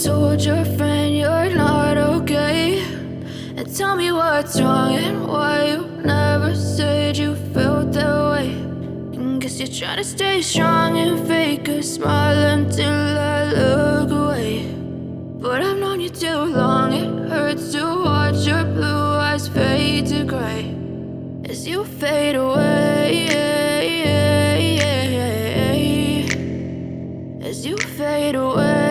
told your friend you're not okay, and tell me what's wrong and why you never said you felt that way. And guess you're trying to stay strong and fake a smile until I look away. But I've known you too long, it hurts to watch your blue eyes fade to gray as you fade away, as you fade away.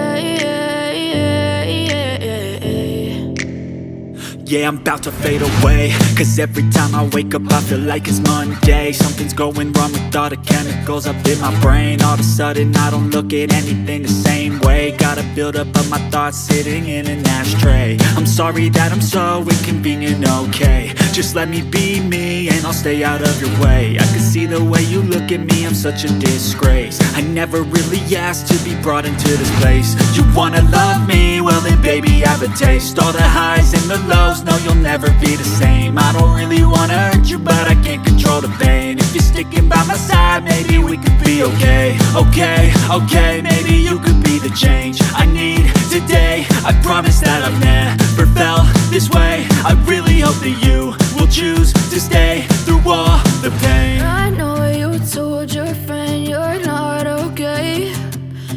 Yeah, I'm about to fade away, cause every time I wake up I feel like it's Monday. Something's going wrong with all the chemicals up in my brain. All of a sudden I don't look at anything the same way. Gotta build up of my thoughts sitting in an ashtray. I'm sorry that I'm so inconvenient, okay. Just let me be me and I'll stay out of your way. I can see the way you look at me, I'm such a disgrace. I never really asked to be brought into this place. You wanna love me? Well then baby I have a taste. All the highs and the lows, no you'll never be the same. I don't really wanna hurt you but I can't control the pain. If you're sticking by my side maybe we could be okay. Okay, maybe you could be the change I need today. I promise that I've never felt this way. I really hope that you will choose to stay through all the pain. I know you told your friend you're not okay,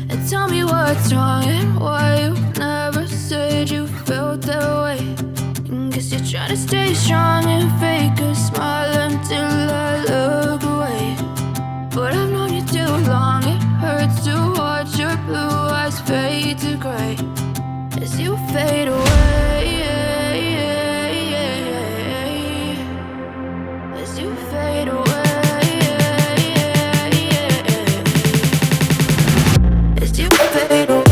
and tell me what's wrong and why you never said you felt that way. And guess you're trying to stay strong and fake a smile until I look away. But I've known you too long, it hurts to watch your blue eyes fade to gray as you fade away, as you fade away, as you fade away.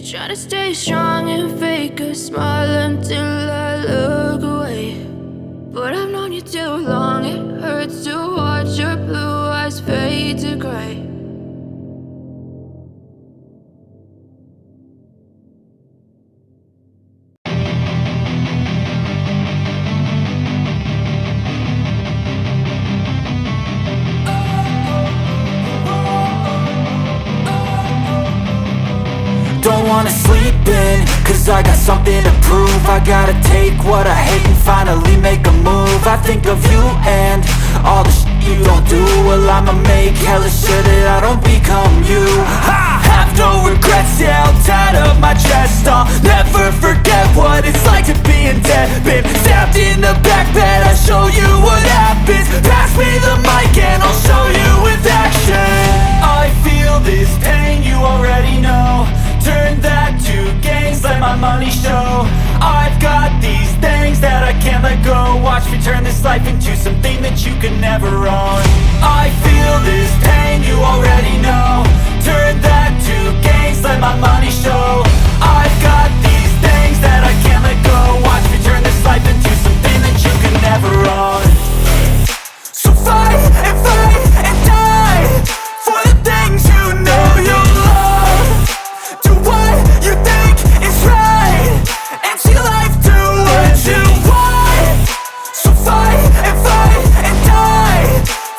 Try to stay strong and fake a smile until I look away. But I've known you too long, it hurts to watch your blue eyes fade to gray. Don't wanna sleep in, cause I got something to prove. I gotta take what I hate and finally make a move. I think of you and all the shit you don't do. Well I'ma make hella sure that I don't become you. I have no regrets, yeah, I'll tie up my chest. I'll never forget what it's like to be in debt. Been stabbed in the back bed, I'll show you what happens. Pass me the mic and I'll show you with action. I feel this pain, you already know. Turn that to gains, let my money show. never own. I feel this pain, you already know. Turn that to gains, let my money show. I've got these things that I can't let go. Watch me turn this life into something that you can never own. So fight and die for the things you know you love. Do what you think is right and see life do what you want. So fight and die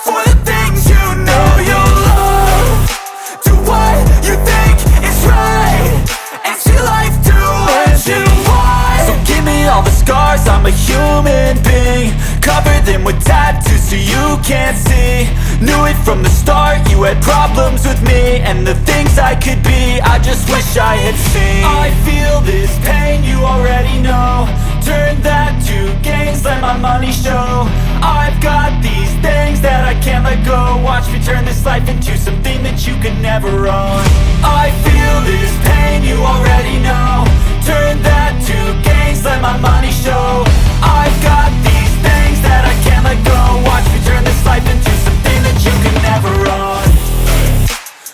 for the things you know you love. Do what you think is right and see life do what you want. So give me all the scars, I'm a human being. Cover them with tattoos so you can't see. Knew it from the start, you had problems with me and the things I could be, I just wish I had seen. I feel this pain, you already know. Turn that to gains, let my money show. I've got these things that I can't let go. Watch me turn this life into something that you could never own. I feel this pain, you already know. Turn that to gains, let my money show. I've got these things that I can't let go. Watch me turn this life into something that you can never own.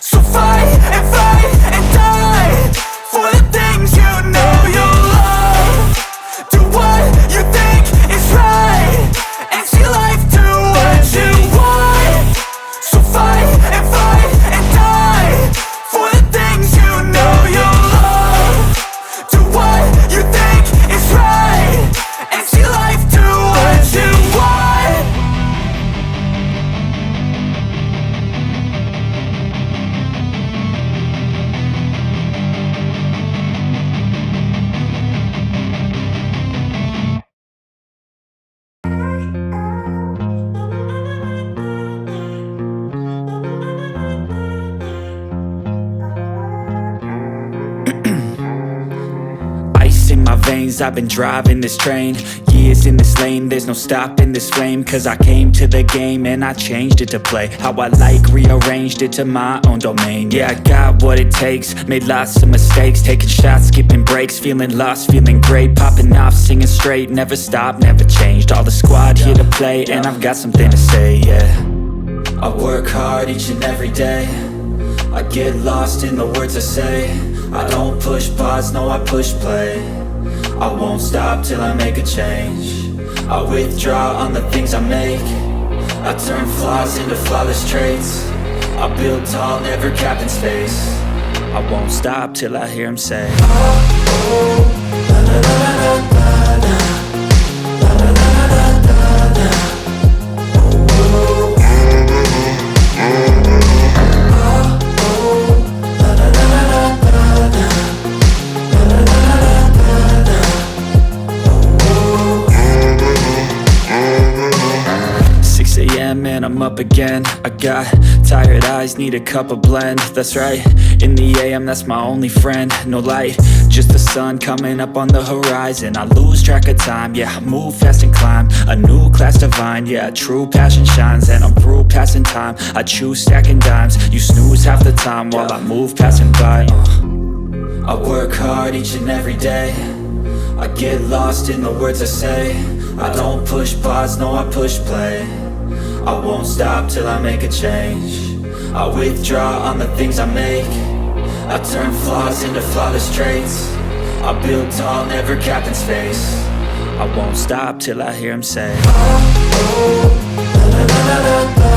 So fight and die for the things you know you love. Do what you think is right and see life do what you want. So fight and die for the things you know you love. Do what you think is right and see life do what you want. Ice in my veins, I've been driving this train. Years in this lane, there's no stopping this flame. Cause I came to the game and I changed it to play how I like, rearranged it to my own domain. Yeah, I got what it takes, made lots of mistakes. Taking shots, skipping breaks, feeling lost, feeling great. Popping off, singing straight, never stopped, never changed. All the squad here to play and I've got something to say, yeah. I work hard each and every day. I get lost in the words I say. I don't push pause, no I push play. I won't stop till I make a change. I withdraw on the things I make. I turn flaws into flawless traits. I build tall, never capped in space. I won't stop till I hear him say, oh, oh, la la la la la la. Man, I'm up again. I got tired eyes, need a cup of blend. That's right, in the AM, that's my only friend. No light, just the sun coming up on the horizon. I lose track of time, yeah, I move fast and climb a new class divine, yeah, true passion shines. And I'm through passing time, I choose stacking dimes. You snooze half the time while I move passing by. I work hard each and every day. I get lost in the words I say. I don't push pause, no I push play. I won't stop till I make a change. I withdraw on the things I make. I turn flaws into flawless traits. I build tall, never capped in space. I won't stop till I hear him say, oh, oh, la la la la la.